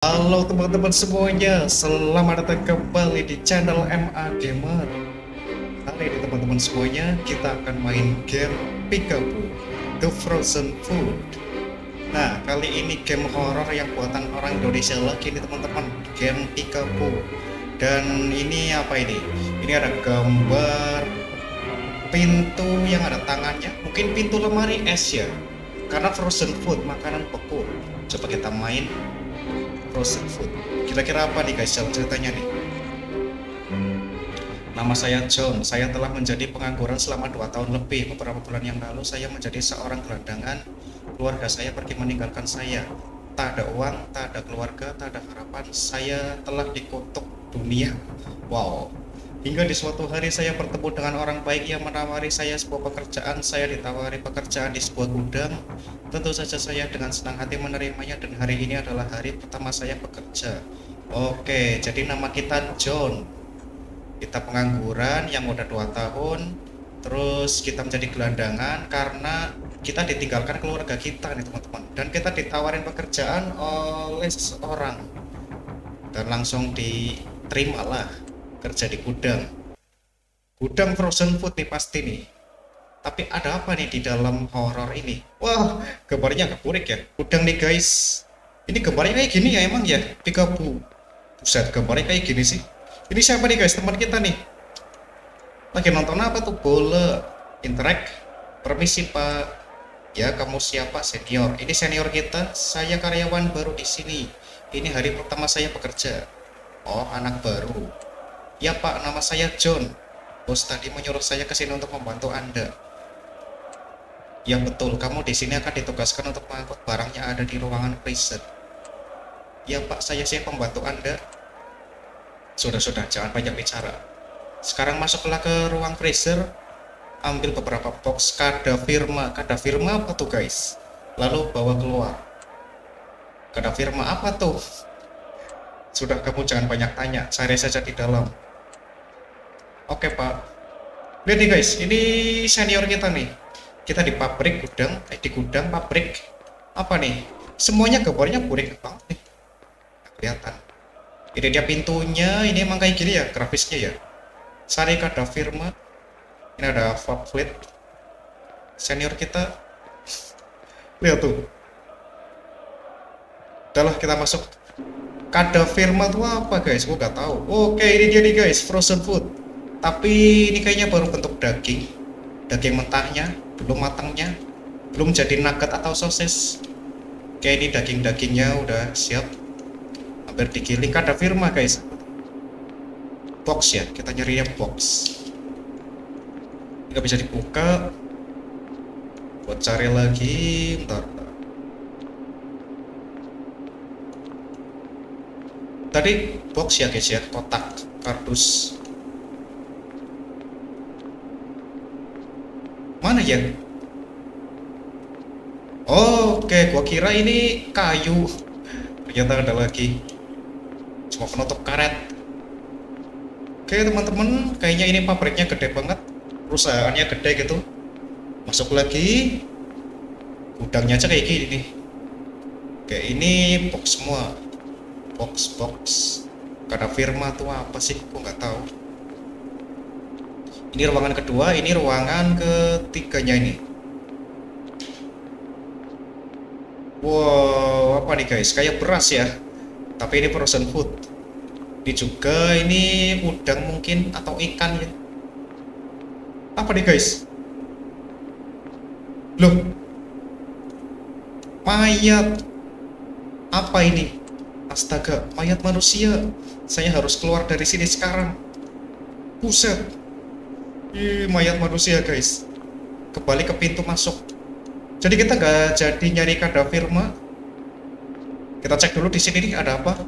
Halo teman-teman semuanya, selamat datang kembali di channel MA Gamer. Kali ini teman-teman semuanya, kita akan main game Peekaboo The Frozen Food. Nah, kali ini game horor yang buatan orang Indonesia lagi nih teman-teman, game Peekaboo. Dan ini apa ini? Ini ada gambar pintu yang ada tangannya, mungkin pintu lemari es ya. Karena frozen food, makanan beku. Coba kita main frozen food. Kira-kira apa nih guys jalan ceritanya nih? Nama saya John. Saya telah menjadi pengangguran selama 2 tahun lebih. Beberapa bulan yang lalu saya menjadi seorang gelandangan. Keluarga saya pergi meninggalkan saya. Tak ada uang, tak ada keluarga, tak ada harapan. Saya telah dikutuk dunia. Wow. Hingga di suatu hari saya bertemu dengan orang baik yang menawari saya sebuah pekerjaan. Saya ditawari pekerjaan di sebuah gudang. Tentu saja saya dengan senang hati menerimanya dan hari ini adalah hari pertama saya bekerja. Oke, jadi nama kita John. Kita pengangguran yang udah 2 tahun. Terus kita menjadi gelandangan karena kita ditinggalkan keluarga kita nih teman-teman. Dan kita ditawarin pekerjaan oleh seseorang. Dan langsung diterimalah kerja di gudang frozen food nih pasti nih. Tapi ada apa nih di dalam horor ini? Wah, gambarnya agak unik ya. Gudang nih guys. Ini gambarnya kayak gini ya emang ya, Peekaboo. Buset, gambarnya kayak gini sih. Ini siapa nih guys, teman kita nih? Lagi nonton apa tuh? Bola. Interact. Permisi Pak. Ya, kamu siapa? Senior. Ini senior kita. Saya karyawan baru di sini. Ini hari pertama saya bekerja. Oh, anak baru. Ya Pak, nama saya John. Bos tadi menyuruh saya ke sini untuk membantu Anda. Ya betul, kamu di sini akan ditugaskan untuk mengangkut barang yang ada di ruangan freezer. Ya Pak, saya sih pembantu Anda. Sudah, jangan banyak bicara. Sekarang masuklah ke ruang freezer. Ambil beberapa box Kadafirma. Kadafirma apa tuh guys? Lalu bawa keluar. Kadafirma apa tuh? Sudah, kamu jangan banyak tanya. Cari saja di dalam. Oke Pak. Lihat nih guys, ini senior kita nih. Kita di pabrik gudang, di gudang pabrik. Apa nih? Semuanya gambarnya burik banget nih. Nggak kelihatan. Ini dia pintunya, ini emang kayak gini ya grafisnya ya. Sari Kadafirma. Ini ada favorit. Senior kita. Lihat tuh. Udah lah, kita masuk. Kadafirma tuh apa guys? Gue nggak tahu. Oke, ini dia nih guys, frozen food. Tapi ini kayaknya baru bentuk daging mentahnya, belum matangnya, belum jadi nugget atau sosis. Kayak ini daging-dagingnya udah siap, hampir digiling. Kadafirma guys, box ya, kita nyarinya box. Nggak bisa dibuka, buat cari lagi, bentar. Tadi box ya guys ya, kotak kardus. Mana ya? Oke, gua kira ini kayu. Ternyata ada lagi. Cuma penutup karet. Oke teman-teman, kayaknya ini pabriknya gede banget. Perusahaannya gede gitu. Masuk lagi. Gudangnya aja kayak gini nih. Oke, ini box semua. Box. Kadafirma tuh apa sih? Gua nggak tahu. Ini ruangan kedua, ini ruangan ketiganya ini. Wow, apa nih guys? Kayak beras ya. Tapi ini frozen food. Ini juga ini udang mungkin atau ikan ya. Apa nih guys? Loh. Mayat. Apa ini? Astaga, mayat manusia. Saya harus keluar dari sini sekarang. Buset. Mayat manusia guys. Kembali ke pintu masuk. Jadi kita nggak jadi nyari Kadafirma. Kita cek dulu di sini nih ada apa.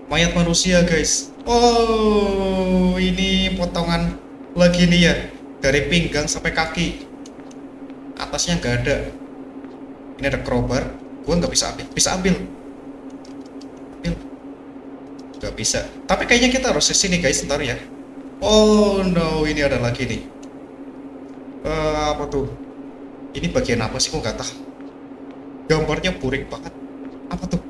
Mayat manusia guys. Oh, ini potongan lagi nih ya, dari pinggang sampai kaki. Atasnya nggak ada. Ini ada crowbar. Gua nggak bisa ambil. Bisa ambil. Nggak bisa. Tapi kayaknya kita harus ke sini guys, ntar ya. Oh no, ini ada lagi nih. Apa tuh? Ini bagian apa sih? Kok nggak tahu. Gambarnya burik banget. Apa tuh?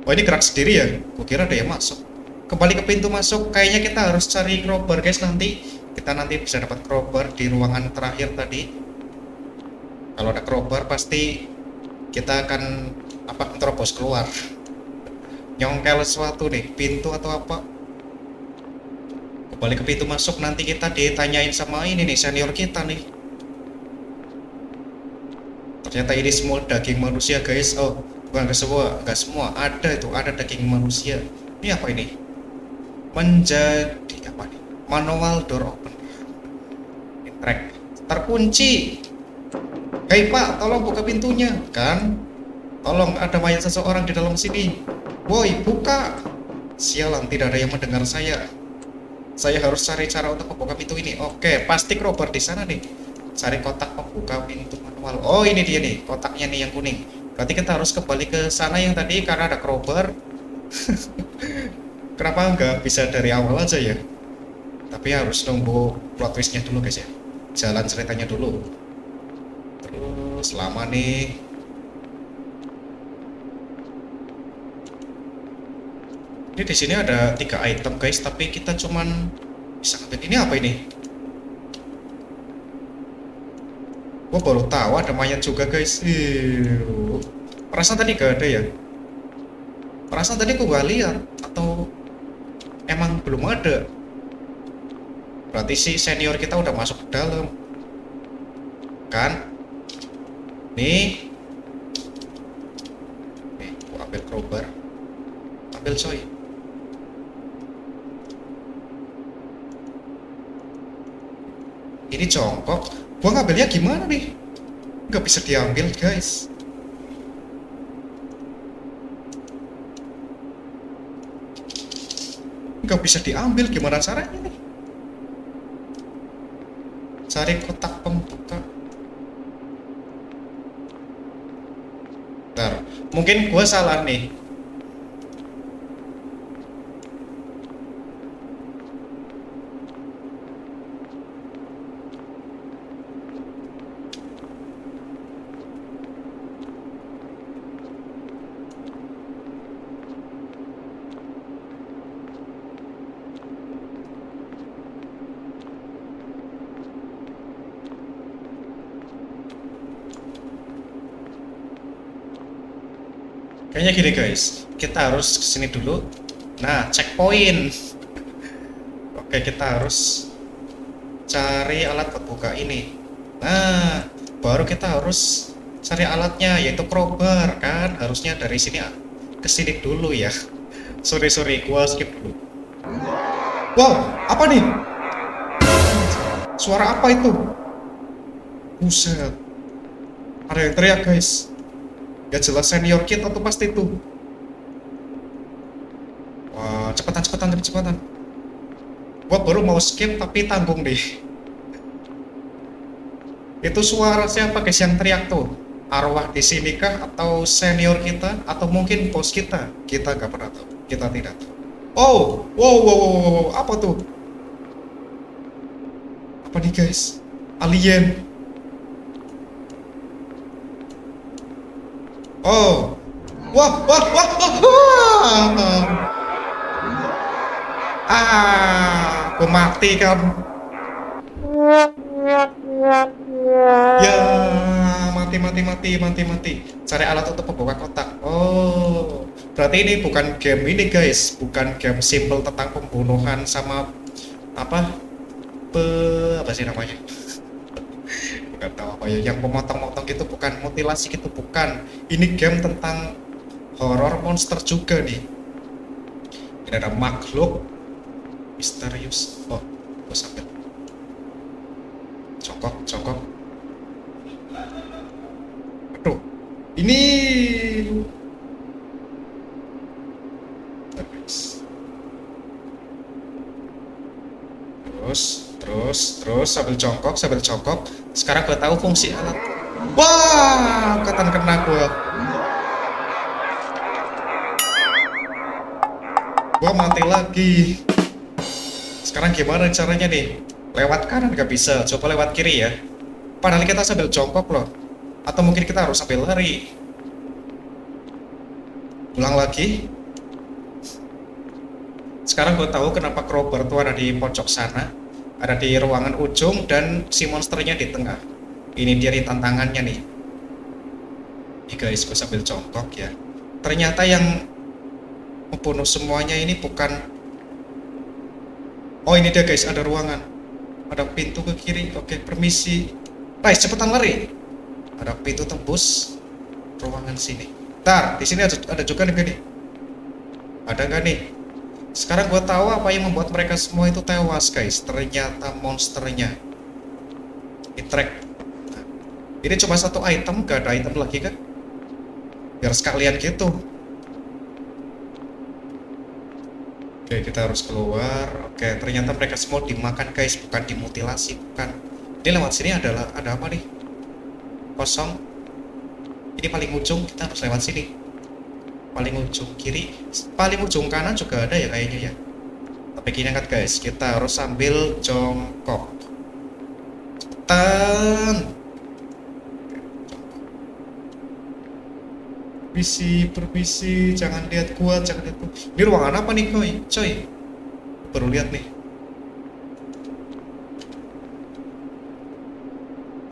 Oh, ini gerak sendiri ya? Gue kira ada yang masuk. Kembali ke pintu masuk. Kayaknya kita harus cari crowbar guys nanti. Kita nanti bisa dapat crowbar di ruangan terakhir tadi. Kalau ada crowbar pasti kita akan terobos keluar. Nyongkel sesuatu nih, pintu atau apa. Kembali ke pintu masuk, nanti kita ditanyain sama ini nih, senior kita nih. Ternyata ini semua daging manusia guys. Oh, bukan semua, nggak semua. Ada itu, ada daging manusia. Ini apa ini? Menjadi apa nih? Manual door open. Track terkunci. Hei Pak, tolong buka pintunya. Kan? Tolong, ada mayat seseorang di dalam sini. Woi, buka. Sialan, tidak ada yang mendengar saya. Saya harus cari cara untuk membuka pintu ini. Oke, pasti crowbar di sana nih. Cari kotak pembuka pintu manual. Oh, ini dia nih, kotaknya nih yang kuning. Berarti kita harus kembali ke sana yang tadi karena ada crowbar. Kenapa nggak bisa dari awal aja ya? Tapi harus nunggu plot twistnya dulu guys ya. Jalan ceritanya dulu. Terus lama nih. Ini di sini ada 3 item guys, tapi kita cuman bisa ngambil. Ini apa ini? Gua baru tahu ada mayat juga guys. Perasaan tadi gak ada ya? Perasaan tadi gua gak lihat atau emang belum ada? Berarti si senior kita udah masuk ke dalam. Kan? Nih. Nih, gua ambil crowbar. Ambil coy. Ini jongkok. Gua ngambilnya gimana nih? Nggak bisa diambil guys. Nggak bisa diambil, gimana caranya nih? Cari kotak pembuka. Bentar, mungkin gua salah nih. Kayaknya gini guys, kita harus kesini dulu. Nah, checkpoint. Oke, kita harus cari alat pembuka ini. Nah, baru kita harus cari alatnya, yaitu crowbar kan. Harusnya dari sini ke sini dulu ya. Sorry, gua skip dulu. Wow, apa nih? Suara apa itu? Buset. Ada yang teriak guys. Ya jelas senior kita tuh pasti itu. Wah, cepetan. Gua baru mau skip tapi tanggung deh. Itu suara siapa guys yang teriak tuh? Arwah di sini kah atau senior kita atau mungkin bos kita? Kita nggak pernah tahu. Kita tidak tahu. Oh, wow, apa tuh? Apa nih guys? Alien. Oh, wah. Aku mati kan? Ya, mati. Cari alat untuk membuka kotak. Oh, berarti ini bukan game ini guys, bukan game simple tentang pembunuhan sama apa sih namanya? Bukan tahu apa ya, yang memotong-motong gitu, bukan mutilasi gitu, bukan. Ini game tentang horor monster juga nih. Ini ada makhluk misterius. Oh, gue sambil cokok. Aduh, ini terus sambil congkok. Sekarang gue tahu fungsi alat. Wah, kena gue. Gua mati lagi. Sekarang gimana caranya nih? Lewat kanan nggak bisa, coba lewat kiri ya. Padahal kita sambil jongkok loh. Atau mungkin kita harus sambil lari. Ulang lagi. Sekarang gue tahu kenapa crowbar tuh ada di pojok sana, ada di ruangan ujung, dan si monsternya di tengah. Ini dia nih tantangannya nih. Nih guys, gue sambil contoh ya. Ternyata yang membunuh semuanya ini bukan. Oh ini dia guys, ada ruangan, ada pintu ke kiri. Oke, permisi. Guys, cepetan lari. Ada pintu tembus ruangan sini. Ntar, di sini ada juga nih. Ada nggak nih? Sekarang gue tahu apa yang membuat mereka semua itu tewas guys. Ternyata monsternya. Di track. Nah, ini cuma satu item, gak ada item lagi kan? Biar sekalian gitu. Oke, kita harus keluar. Oke, ternyata mereka semua dimakan guys, bukan dimutilasi, bukan. Ini lewat sini ada apa nih? Kosong. Ini paling ujung, kita harus lewat sini. Paling ujung kiri, paling ujung kanan juga ada ya kayaknya ya. Tapi gini kan guys, kita harus sambil jongkok. Cepetan. Permisi, jangan lihat gua, jangan lihat gua. Ini ruangan apa nih coy? Baru lihat nih.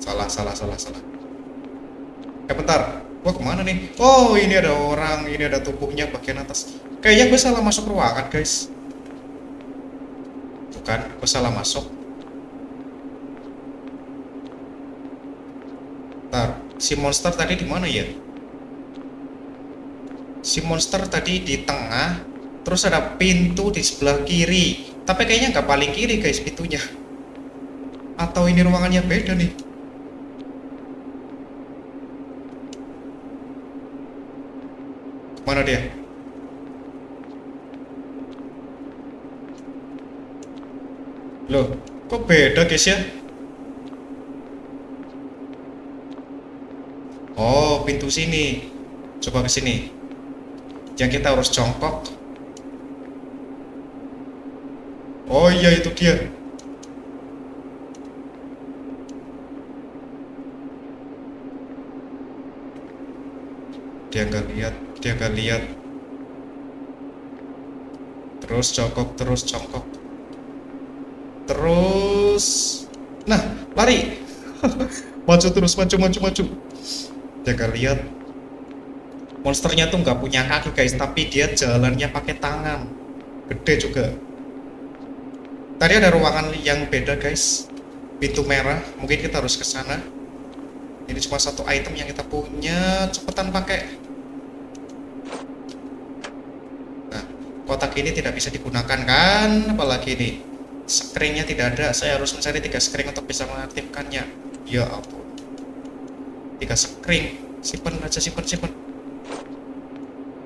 Salah. Bentar, gua kemana nih? Oh, ini ada orang, ini ada tubuhnya bagian atas. Kayaknya gue salah masuk ruangan guys. Bukan, gue salah masuk. Bentar, si monster tadi di mana ya? Si monster tadi di tengah, terus ada pintu di sebelah kiri. Tapi kayaknya nggak paling kiri guys pintunya. Atau ini ruangannya beda nih. Mana dia? Loh, kok beda guys ya? Oh, pintu sini. Coba ke sini. Yang kita harus jongkok. Oh iya, itu dia. Dia nggak lihat. Terus jongkok. Terus. Nah, lari. Maju terus, maju. Dia nggak lihat. Monsternya tuh nggak punya kaki guys, tapi dia jalannya pakai tangan. Gede juga. Tadi ada ruangan yang beda guys. Pintu merah, mungkin kita harus ke sana. Ini cuma satu item yang kita punya. Cepetan pakai. Nah, kotak ini tidak bisa digunakan kan? Apalagi ini screen-nya tidak ada. Saya harus mencari 3 screen untuk bisa mengaktifkannya. Ya ampun. 3 screen. Simpen aja.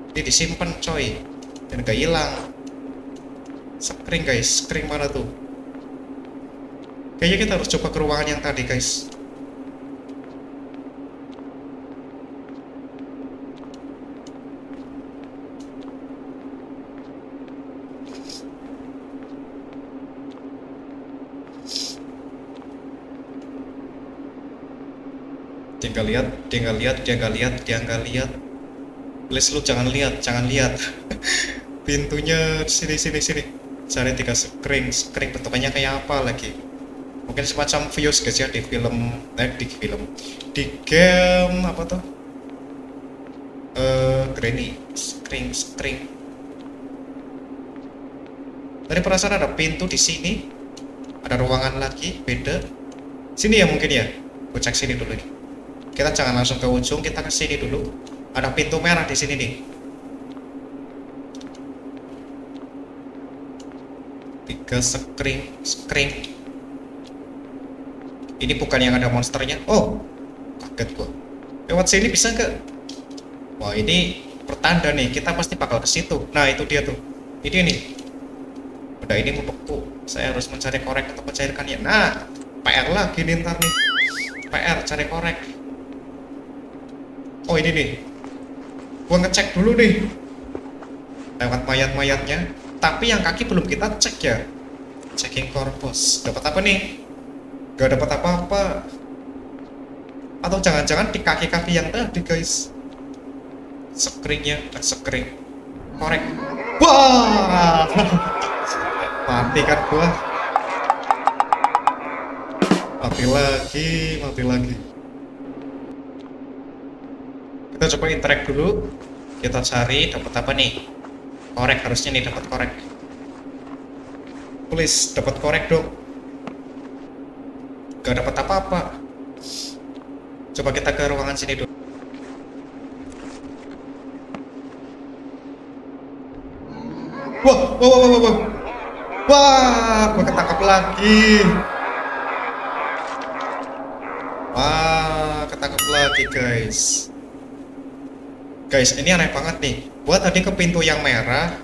Ini disimpan coy, dan gak hilang. Screen guys, screen mana tuh? Kayaknya kita harus coba ke ruangan yang tadi guys. Dia nggak lihat. Please lu jangan lihat. Pintunya sini. Cari 3 screen bentukannya kayak apa lagi? Mungkin semacam Fuse guys ya di game apa tuh? Granny screen. Tadi perasaan ada pintu di sini. Ada ruangan lagi beda. Sini ya mungkin ya. Gue cek sini dulu nih. Kita jangan langsung ke ujung, kita ke sini dulu. Ada pintu merah di sini nih. 3 screen. Ini bukan yang ada monsternya. Oh, kaget gua. Lewat sini bisa nggak? Wah, ini pertanda nih. Kita pasti bakal ke situ. Nah, itu dia tuh. Ini nih. Udah, ini menurutku. Saya harus mencari korek untuk mencairkannya. Nah, PR lagi nih ntar nih. PR cari korek. Oh, ini nih. Gua ngecek dulu nih. Lewat mayat-mayatnya. Tapi yang kaki belum kita cek ya. Checking corpus. Dapat apa nih? Gak dapat apa-apa. Atau jangan-jangan di kaki-kaki yang tadi guys. Screennya screen korek. Wah, mati kan gua. Mati lagi, mati lagi. Kita coba interact dulu. Kita cari dapat apa nih? Korek, harusnya nih dapat korek. Please dapat korek dong. Gak dapat apa-apa. Coba kita ke ruangan sini dulu. Wah, wah, wah, wah, wah. Wah, gua ketangkap lagi. Wah, ketangkap lagi guys. Guys, ini aneh banget nih. Gua tadi ke pintu yang merah,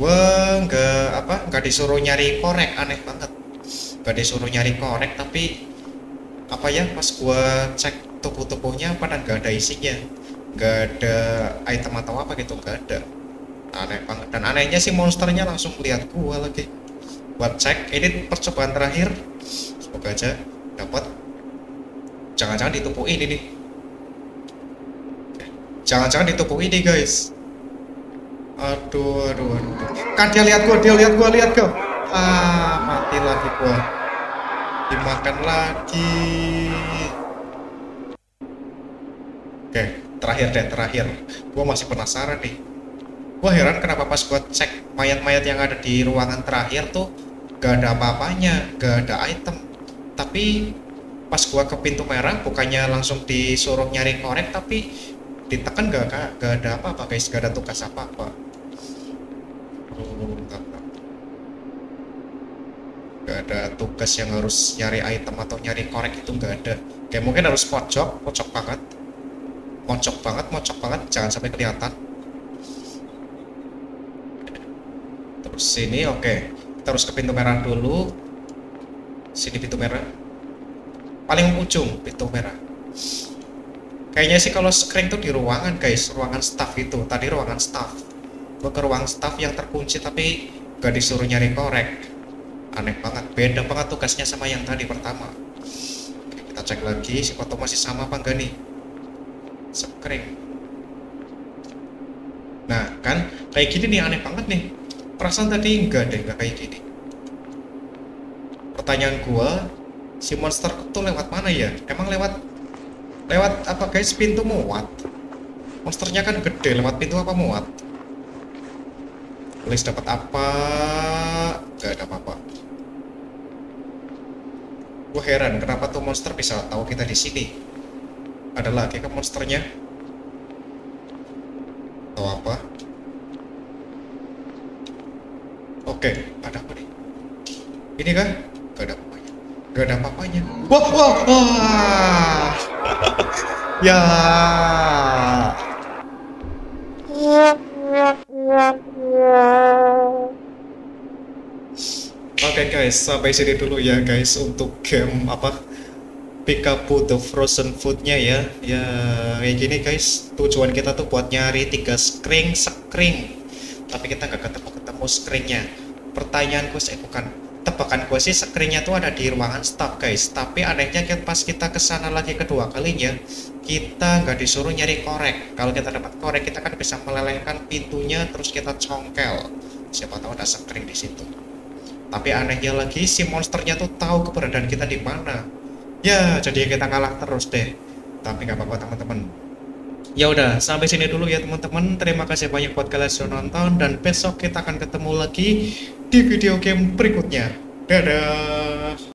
gua nggak disuruh nyari korek, aneh banget. Nggak disuruh nyari korek, tapi apa ya? Pas gua cek tubuh-tubuhnya, padahal nggak ada isinya, nggak ada item atau apa gitu, nggak ada. Aneh banget. Dan anehnya sih monsternya langsung lihat gua lagi. Buat cek, ini percobaan terakhir. Semoga aja dapat. Jangan-jangan di tubuh ini nih. Jangan-jangan di tubuh ini guys. Aduh, aduh, aduh. Kan dia lihat gua. Ah, mati lagi gua. Dimakan lagi. Oke, terakhir. Gua masih penasaran nih. Gua heran kenapa pas gua cek mayat-mayat yang ada di ruangan terakhir tuh gak ada apa-apanya, gak ada item. Tapi pas gua ke pintu merah, bukannya langsung disuruh nyari korek, tapi ditekan gak ada apa-apa guys, gak ada tugas apa-apa. Gak ada tugas yang harus nyari item atau nyari korek, itu gak ada. Kayak mungkin harus pojok banget, jangan sampai kelihatan. Terus sini, oke. Kita harus ke pintu merah dulu. Sini pintu merah. Paling ujung pintu merah. Kayaknya sih kalau screen tuh di ruangan guys, ruangan staff itu. Tadi ruangan staff. Gua ke ruang staff yang terkunci tapi gak disuruh nyari korek. Aneh banget, beda banget tugasnya sama yang tadi pertama. Oke, kita cek lagi, siapa tahu masih sama apa enggak nih. Screen. Nah kan, kayak gini nih aneh banget nih. Perasaan tadi enggak kayak gini. Pertanyaan gua, si monster itu lewat mana ya? Emang lewat apa guys? Pintu muat. Monsternya kan gede, lewat pintu apa muat? Please dapat apa? Gak ada apa-apa. Gua heran kenapa tuh monster bisa tahu kita di sini. Ada lagi ke monsternya? Atau apa? Oke, ada apa nih? Ini kah? Gak ada apa-apanya. Gak ada apa-apanya. Wah, wah, wah. Ya. Oke guys, sampai sini dulu ya guys untuk game apa Peekaboo The Frozen Food-nya ya. Ya kayak gini guys. Tujuan kita tuh buat nyari 3 screen. Tapi kita nggak ketemu screen-nya. Pertanyaan gue sih bukan tebakan gue sih screen-nya tuh ada di ruangan staff guys. Tapi anehnya pas kita kesana lagi kedua kalinya, kita nggak disuruh nyari korek. Kalau kita dapat korek, kita kan bisa melelehkan pintunya terus kita congkel. Siapa tahu ada screen di situ. Tapi anehnya lagi si monsternya tuh tahu keberadaan kita di mana. Ya, jadi kita kalah terus deh. Tapi nggak apa-apa teman-teman. Ya udah, sampai sini dulu ya teman-teman. Terima kasih banyak buat kalian sudah nonton dan besok kita akan ketemu lagi di video game berikutnya. Dadah.